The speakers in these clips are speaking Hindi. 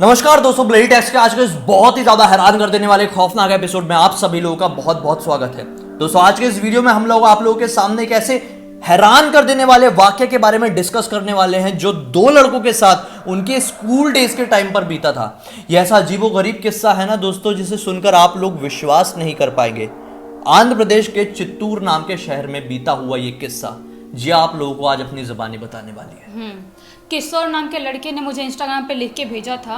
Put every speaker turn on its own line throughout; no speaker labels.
नमस्कार दोस्तों, ब्लडी टेक्स्ट के आज के इस बहुत ही ज्यादा हैरान कर देने वाले खौफनाक एपिसोड में आप सभी लोगों का बहुत बहुत स्वागत है। दोस्तों, आज के इस वीडियो में हम लोग आप लोगों के सामने एक ऐसे हैरान कर देने वाले वाक्य के बारे में डिस्कस करने वाले हैं जो दो लड़कों के साथ उनके स्कूल डेज के टाइम पर बीता था। यह ऐसा अजीबोगरीब किस्सा है ना दोस्तों, जिसे सुनकर आप लोग विश्वास नहीं कर पाएंगे। आंध्र प्रदेश के चित्तूर नाम के शहर में बीता हुआ ये किस्सा जी आप लोगों को आज अपनी जुबानी बताने वाली है।
किशोर नाम के लड़के ने मुझे इंस्टाग्राम पे लिख के भेजा था।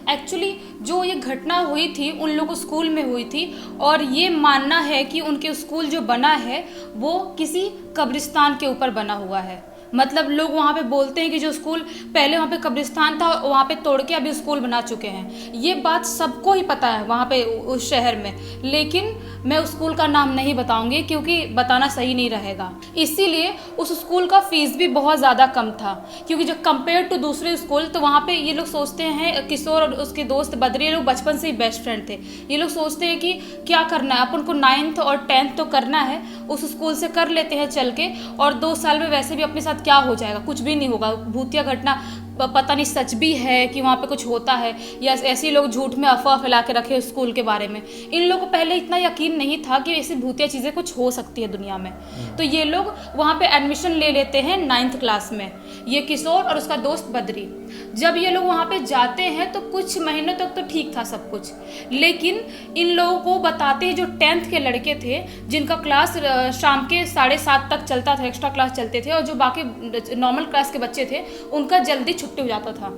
एक्चुअली जो ये घटना हुई थी उन लोगों स्कूल में हुई थी और ये मानना है कि उनके स्कूल जो बना है वो किसी कब्रिस्तान के ऊपर बना हुआ है। मतलब लोग वहाँ पे बोलते हैं कि जो स्कूल पहले वहाँ पे कब्रिस्तान था वहाँ पे तोड़ के अभी स्कूल बना चुके हैं। ये बात सबको ही पता है वहाँ पे उस शहर में, लेकिन मैं उस स्कूल का नाम नहीं बताऊंगी क्योंकि बताना सही नहीं रहेगा। इसीलिए उस स्कूल का फीस भी बहुत ज़्यादा कम था, क्योंकि जब कंपेयर टू दूसरे स्कूल तो वहाँ पे ये लोग सोचते हैं, किशोर और उसके दोस्त बद्री, ये लोग बचपन से ही बेस्ट फ्रेंड थे। ये लोग सोचते हैं कि क्या करना है, अपन को 9th और 10th तो करना है, उस स्कूल से कर लेते हैं चल के, और 2 साल में वैसे भी अपने साथ क्या हो जाएगा, कुछ भी नहीं होगा। भूतिया घटना पता नहीं सच भी है कि वहाँ पे कुछ होता है या ऐसे ही लोग झूठ में अफवाह फैला के रखे स्कूल के बारे में। इन लोगों को पहले इतना यकीन नहीं था कि ऐसी भूतिया चीज़ें कुछ हो सकती है दुनिया में। तो ये लोग वहाँ पे एडमिशन ले लेते हैं 9th क्लास में, ये किशोर और उसका दोस्त बद्री। जब ये लोग वहाँ पे जाते हैं तो कुछ महीनों तक तो ठीक था सब कुछ, लेकिन इन लोगों को बताते हैं जो 10th के लड़के थे जिनका क्लास शाम के 7:30 तक चलता था, एक्स्ट्रा क्लास चलते थे, और जो बाकी नॉर्मल क्लास के बच्चे थे उनका जल्दी छुट्टी हो जाता था।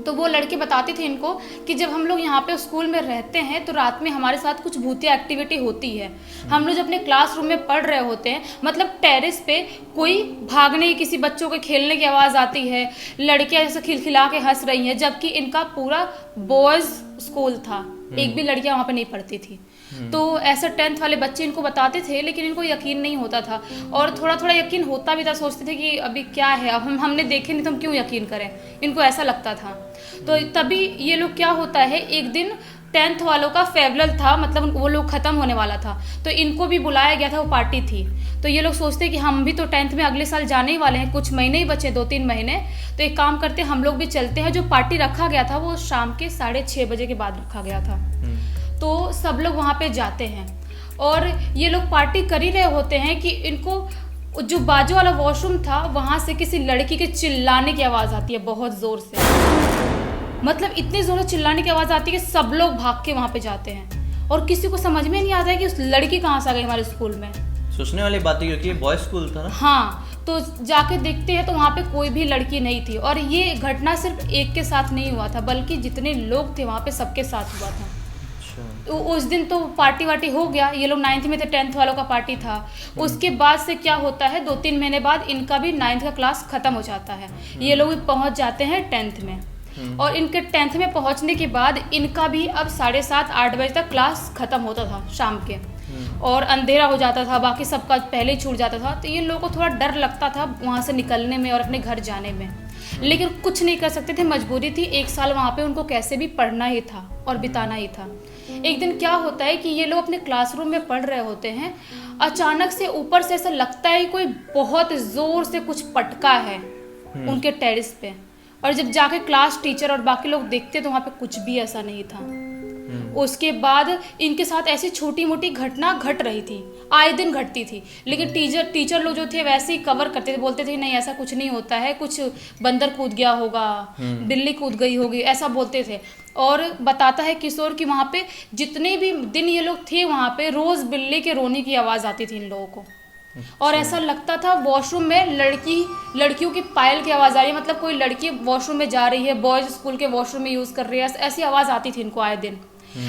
तो वो लड़के बताते थे इनको कि जब हम लोग यहाँ पे स्कूल में रहते हैं तो रात में हमारे साथ कुछ भूतिया एक्टिविटी होती है। हम लोग जब अपने क्लासरूम में पढ़ रहे होते हैं, मतलब टेरेस पे कोई भागने, किसी बच्चों के खेलने की आवाज़ आती है, लड़कियाँ जैसे खिलखिला के हंस रही हैं, जबकि इनका पूरा बॉयज़ स्कूल था, एक भी लड़कियाँ वहाँ पे नहीं पढ़ती थी। तो ऐसा 10th वाले बच्चे इनको बताते थे, लेकिन इनको यकीन नहीं होता था, और थोड़ा थोड़ा यकीन होता भी था। सोचते थे कि अभी क्या है, अब हमने देखे नहीं तो हम क्यों यकीन करें, इनको ऐसा लगता था। तो तभी ये लोग क्या होता है, एक दिन 10th वालों का फेयरवेल था, मतलब वो लोग ख़त्म होने वाला था, तो इनको भी बुलाया गया था, वो पार्टी थी। तो ये लोग सोचते हैं कि हम भी तो 10th में अगले साल जाने ही वाले हैं, कुछ महीने ही बचे, 2-3 महीने, तो एक काम करते हम लोग भी चलते हैं। जो पार्टी रखा गया था वो शाम के 6:30 बजे के बाद रखा गया था। तो सब लोग वहाँ पे जाते हैं और ये लोग पार्टी कर ही रहे होते हैं कि इनको जो बाजू वाला वॉशरूम था वहाँ से किसी लड़की के चिल्लाने की आवाज़ आती है, बहुत ज़ोर से, मतलब इतनी ज़ोर से चिल्लाने की आवाज़ आती है कि सब लोग भाग के वहाँ पे जाते हैं और किसी को समझ में नहीं आता है कि उस लड़की कहाँ से आ गई हमारे स्कूल में।
सोचने वाली बात है क्योंकि बॉयज स्कूल था ना।
हाँ, तो जाके देखते हैं तो वहाँ पे कोई भी लड़की नहीं थी, और ये घटना सिर्फ एक के साथ नहीं हुआ था, बल्कि जितने लोग थे वहाँ पे सबके साथ हुआ था। तो उस दिन तो पार्टी वार्टी हो गया, ये लोग 9th में थे, 10th वालों का पार्टी था। उसके बाद से क्या होता है, 2-3 महीने बाद इनका भी 9th का क्लास ख़त्म हो जाता है। ये लोग भी पहुँच जाते हैं 10th में, और इनके 10th में पहुँचने के बाद इनका भी अब 7:30-8 बजे तक क्लास ख़त्म होता था शाम के, और अंधेरा हो जाता था, बाकी सबका पहले ही छूट जाता था। तो इन लोगों को थोड़ा डर लगता था वहाँ से निकलने में और अपने घर जाने में, लेकिन कुछ नहीं कर सकते थे, मजबूरी थी। 1 साल वहाँ पे उनको कैसे भी पढ़ना ही था और बिताना ही था। एक दिन क्या होता है कि ये लोग अपने क्लासरूम में पढ़ रहे होते हैं, अचानक से ऊपर से ऐसा लगता है कोई बहुत ज़ोर से कुछ पटका है उनके टेरेस पे, और जब जाके क्लास टीचर और बाकी लोग देखते तो वहाँ पे कुछ भी ऐसा नहीं था। उसके बाद इनके साथ ऐसी छोटी मोटी घटना घट रही थी, आए दिन घटती थी, लेकिन टीचर लोग जो थे वैसे ही कवर करते थे, बोलते थे नहीं ऐसा कुछ नहीं होता है, कुछ बंदर कूद गया होगा, बिल्ली कूद गई होगी, ऐसा बोलते थे। और बताता है किशोर कि वहाँ पे जितने भी दिन ये लोग थे वहाँ पे रोज़ बिल्ली के रोने की आवाज़ आती थी इन लोगों को, और ऐसा लगता था वॉशरूम में लड़कियों की पायल की आवाज़ आ रही है, मतलब कोई लड़की वॉशरूम में जा रही है, बॉयज़ स्कूल के वॉशरूम में यूज़ कर रही है, ऐसी आवाज़ आती थी इनको आए दिन।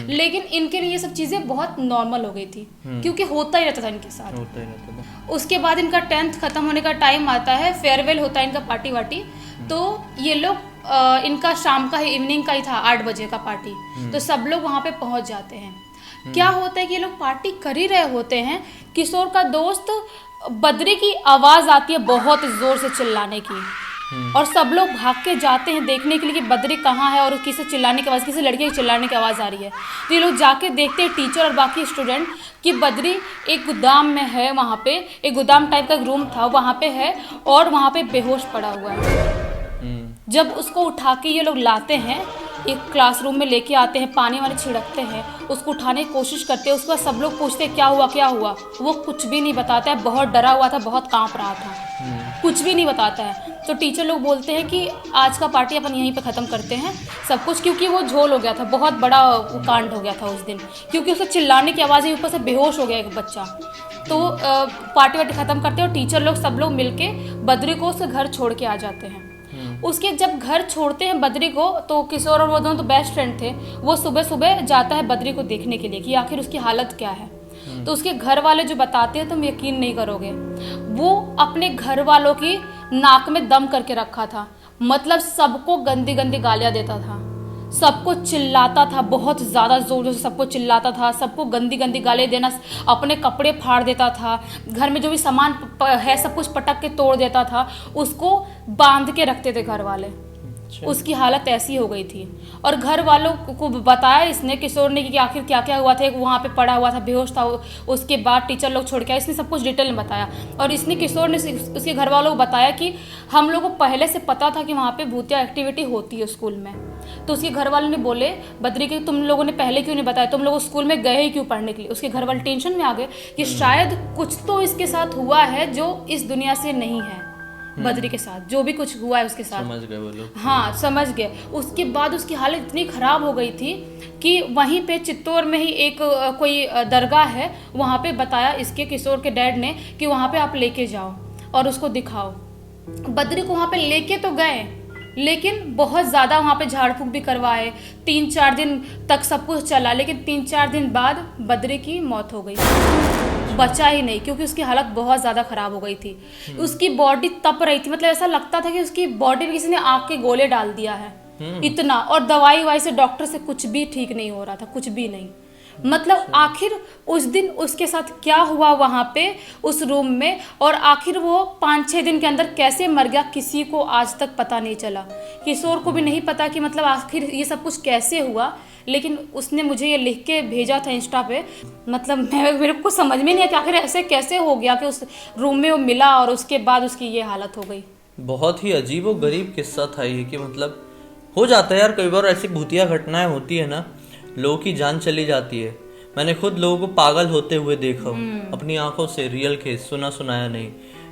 लेकिन इनके लिए ये सब चीज़ें बहुत नॉर्मल हो गई थी, क्योंकि होता ही रहता था इनके साथ।
होता ही रहता था।
उसके बाद इनका 10th ख़त्म होने का टाइम आता है, फेयरवेल होता है इनका, पार्टी वार्टी। तो ये लोग इनका शाम का ही, इवनिंग का ही था, 8 बजे का पार्टी। तो सब लोग वहाँ पे पहुँच जाते हैं। क्या होता है कि ये लोग पार्टी कर ही रहे होते हैं, किशोर का दोस्त बद्री की आवाज़ आती है बहुत ज़ोर से चिल्लाने की, और सब लोग भाग के जाते हैं देखने के लिए कि बद्री कहाँ है और किसी चिल्लाने की आवाज़, किसी लड़के की चिल्लाने की आवाज़ आ रही है। तो ये लोग जाके देखते हैं, टीचर और बाकी स्टूडेंट, कि बद्री एक गोदाम में है, वहाँ पे एक गोदाम टाइप का रूम था, वहाँ पे है, और वहाँ पे बेहोश पड़ा हुआ है। जब उसको उठा के ये लोग लाते हैं एक क्लासरूम में लेके आते हैं, पानी वानी छिड़कते हैं, उसको उठाने की कोशिश करते हैं। उसके बाद सब लोग पूछते हैं क्या हुआ क्या हुआ, वो कुछ भी नहीं बताता है। बहुत डरा हुआ था, बहुत कांप रहा था, कुछ भी नहीं बताता है। तो टीचर लोग बोलते हैं कि आज का पार्टी अपन यहीं पे ख़त्म करते हैं सब कुछ, क्योंकि वो झोल हो गया था, बहुत बड़ा कांड हो गया था उस दिन, क्योंकि उसके चिल्लाने की आवाज़ ही ऊपर से बेहोश हो गया एक बच्चा। तो पार्टी वार्टी ख़त्म करते हैं और टीचर लोग सब लोग मिलके बद्री को उसके घर छोड़ के आ जाते हैं। उसके जब घर छोड़ते हैं बद्री को, तो किशोर और वो दोनों तो बेस्ट फ्रेंड थे, वो सुबह सुबह जाता है बद्री को देखने के लिए कि आखिर उसकी हालत क्या है। तो उसके घर वाले जो बताते हैं तुम यकीन नहीं करोगे, वो अपने घर वालों की नाक में दम करके रखा था। मतलब सबको गंदी गंदी गालियाँ देता था, सबको चिल्लाता था, बहुत ज़्यादा ज़ोर ज़ोर से सबको चिल्लाता था, सबको गंदी गंदी गालियाँ देना, अपने कपड़े फाड़ देता था, घर में जो भी सामान है सब कुछ पटक के तोड़ देता था, उसको बांध के रखते थे घर वाले। उसकी हालत ऐसी हो गई थी। और घर वालों को बताया इसने, किशोर ने, कि आखिर क्या क्या हुआ था। एक वहाँ पे पड़ा हुआ था, बेहोश था, उसके बाद टीचर लोग छोड़ के आए। इसने सब कुछ डिटेल में बताया। और इसने, किशोर ने उसके घर वालों को बताया कि हम लोग को पहले से पता था कि वहाँ पे भूतिया एक्टिविटी होती है स्कूल में। तो उसके घर वालों ने बोले बद्री के तुम लोगों ने पहले क्यों नहीं बताया, तुम लोग स्कूल में गए ही क्यों पढ़ने के लिए। उसके घर वाले टेंशन में आ गए कि शायद कुछ तो इसके साथ हुआ है जो इस दुनिया से नहीं है। बद्री के साथ जो भी कुछ हुआ है उसके साथ
समझ गए वो लोग।
हाँ समझ गए। उसके बाद उसकी हालत इतनी ख़राब हो गई थी कि वहीं पे चित्तौड़ में ही एक कोई दरगाह है, वहाँ पे बताया इसके किशोर के डैड ने कि वहाँ पे आप लेके जाओ और उसको दिखाओ। बद्री को वहाँ पे लेके तो गए, लेकिन बहुत ज़्यादा वहाँ पे झाड़ फूँक भी करवाए, 3-4 दिन तक सब कुछ चला, लेकिन 3-4 दिन बाद बद्री की मौत हो गई। बचा ही नहीं, क्योंकि उसकी हालत बहुत ज़्यादा ख़राब हो गई थी। उसकी बॉडी तप रही थी, मतलब ऐसा लगता था कि उसकी बॉडी में किसी ने आग के गोले डाल दिया है इतना। और दवाई वाई से, डॉक्टर से कुछ भी ठीक नहीं हो रहा था, कुछ भी नहीं। मतलब आखिर उस दिन उसके साथ क्या हुआ वहाँ पे उस रूम में, और आखिर वो 5-6 दिन के अंदर कैसे मर गया, किसी को आज तक पता नहीं चला। किशोर को भी नहीं पता कि मतलब आखिर ये सब कुछ कैसे हुआ। लेकिन उसने मुझे ये लिख के भेजा था इंस्टा पे। मतलब मेरे को समझ में नहीं आया कि आखिर ऐसे कैसे हो गया कि उस रूम में वो मिला और उसके बाद उसकी ये हालत हो गई।
बहुत ही अजीब और गरीब किस्सा था ये, कि मतलब हो जाता है यार कई बार ऐसी भूतिया घटनाएं होती है ना, लोगों की जान चली जाती है। मैंने खुद लोगों को पागल होते हुए देखा हूँ अपनी आंखों से, रियल केस, सुना सुनाया नहीं।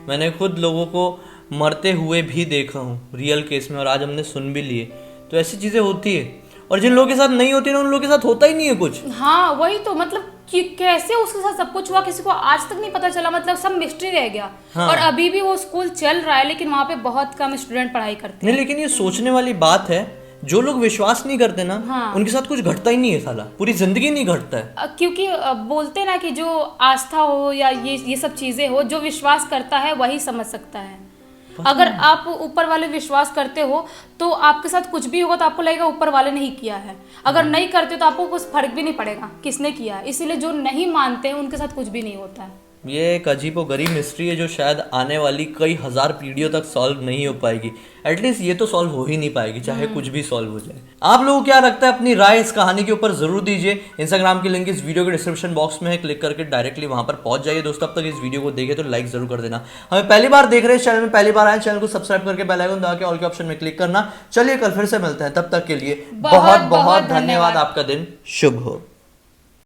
मैंने खुद लोगों को मरते हुए भी देखा हूँ रियल केस में, और आज हमने सुन भी लिए। तो ऐसी चीज़ें होती है, और जिन लोगों के साथ नहीं होती ना, उन लोगों के साथ होता ही नहीं है कुछ।
हाँ वही तो, मतलब कि कैसे उसके साथ सब कुछ हुआ किसी को आज तक नहीं पता चला, मतलब सब मिस्ट्री रह गया।
हाँ।
और अभी भी वो स्कूल चल रहा है, लेकिन वहाँ पे बहुत कम स्टूडेंट पढ़ाई करते हैं।
नहीं, लेकिन ये सोचने वाली बात है, जो लोग विश्वास नहीं करते ना,
हाँ।
उनके साथ कुछ घटता ही नहीं है साला, पूरी जिंदगी नहीं घटता है।
क्योंकि बोलते ना कि जो आस्था हो या ये सब चीजें हो, जो विश्वास करता है वही समझ सकता है। अगर आप ऊपर वाले विश्वास करते हो तो आपके साथ कुछ भी होगा तो आपको लगेगा ऊपर वाले ने ही किया है। अगर नहीं करते तो आपको कुछ फर्क भी नहीं पड़ेगा किसने किया है। इसीलिए जो नहीं मानते हैं उनके साथ कुछ भी नहीं होता है।
ये एक अजीब और गरीब मिस्ट्री है जो शायद आने वाली कई हजार पीढ़ियों तक सॉल्व नहीं हो पाएगी। एटलीस्ट ये तो सॉल्व हो ही नहीं पाएगी, चाहे कुछ भी सॉल्व हो जाए। आप लोगों को क्या लगता है, अपनी राय इस कहानी के ऊपर जरूर दीजिए। इंस्टाग्राम की लिंक इस वीडियो के डिस्क्रिप्शन बॉक्स में है, क्लिक करके डायरेक्टली वहां पर पहुंच जाइए। दोस्तों, अब तक इस वीडियो को देखे तो लाइक जरूर कर देना। हमें पहली बार देख रहे हैं, चैनल में पहली बार आए, चैनल को सब्सक्राइब करके बेल आइकन दबा के ऑल के ऑप्शन में क्लिक करना। चलिए कल फिर से मिलते हैं, तब तक के लिए बहुत बहुत धन्यवाद। आपका दिन शुभ हो।